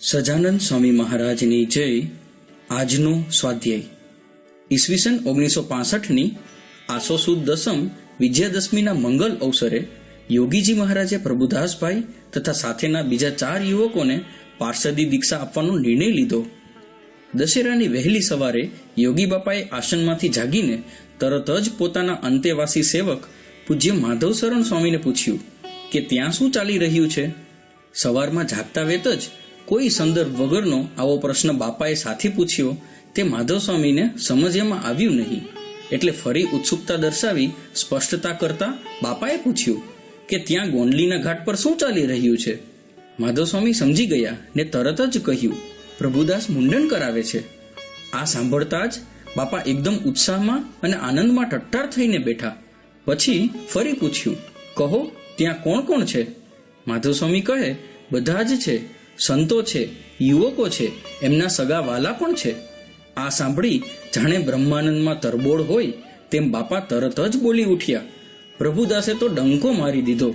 સજાનંદ સ્વામી મહારાજની જય. આજનો સ્વાધ્યાય ઈસવીસન 1965ની આસો સુદ દસમ વિજયાદશમીના મંગલ અવસરે યોગીજી મહારાજે પ્રભુદાસભાઈ તથા સાથેના બીજા 4 યુવકોને પાર્ષદી દીક્ષા આપવાનો નિર્ણય લીધો. દશેરાની વહેલી સવારે યોગી બાપાએ આસનમાંથી જાગીને તરત જ પોતાના અંતેવાસી સેવક પૂજ્ય માધવશરણ સ્વામીને પૂછ્યું કે ત્યાં શું ચાલી રહ્યું છે. સવારમાં જાગતા વેત જ કોઈ સંદર્ભ વગરનો આવો પ્રશ્ન બાપાએ સાથી પૂછ્યો તે માધવ સ્વામીને સમજવામાં આવ્યું નહીં. એટલે ફરી ઉત્સુકતા દર્શાવી સ્પષ્ટતા કરતા બાપાએ પૂછ્યું કે ત્યાં ગોંડલીના ઘાટ પર શું ચાલી રહ્યું છે. માધવ સ્વામી સમજી ગયા ને તરત જ કહ્યું, પ્રભુદાસ મુંડન કરાવે છે. આ સાંભળતા જ બાપા એકદમ ઉત્સાહમાં અને આનંદમાં ટટ્ટાર થઈને બેઠા. પછી ફરી પૂછ્યું, કહો ત્યાં કોણ કોણ છે. માધવ સ્વામી કહે, બધા જ છે, સંતો છે, યુવકો છે, એમના સગા વાલા પણ છે. આ સાંભળી જાણે બ્રહ્માનંદમાં તરબોળ હોય તેમ બાપા તરત જ બોલી ઉઠ્યા. પ્રભુદાસે તો ડંકો મારી દીધો.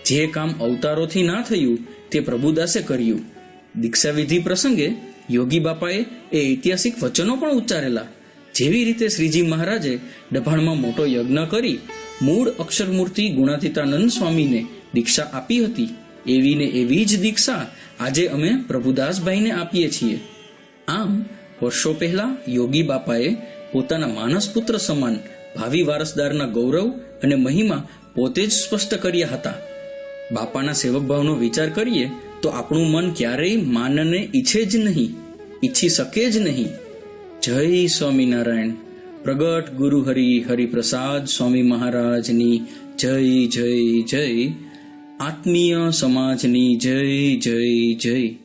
જે કામ અવતારોથી ના થયું તે પ્રભુદાસે કર્યું. દીક્ષાવિધિ પ્રસંગે યોગી બાપાએ એ ઐતિહાસિક વચનો પણ ઉચ્ચારેલા. જેવી રીતે શ્રીજી મહારાજે ડભાણમાં મોટો યજ્ઞ કરી મૂળ અક્ષરમૂર્તિ ગુણાતીતાનંદ સ્વામીને દીક્ષા આપી હતી, એવી ને એવી જ દીક્ષા આજે અમે પ્રભુદાસભાઈને આપીએ છીએ. આમ વર્ષો પહેલા યોગી બાપાએ પોતાના માનસપુત્ર સમાન ભાવિ વારસદારના ગૌરવ અને મહિમા પોતે જ સ્પષ્ટ કર્યા હતા. બાપાના સેવકભાવનો વિચાર કરીએ તો આપણું મન ક્યારેય માનને ઈચ્છે જ નહીં, ઈચ્છી શકે જ નહીં. જય સ્વામિનારાયણ. પ્રગટ ગુરુ હરિપ્રસાદ સ્વામી મહારાજની જય જય જય. આત્મીય સમાજની જય જય જય.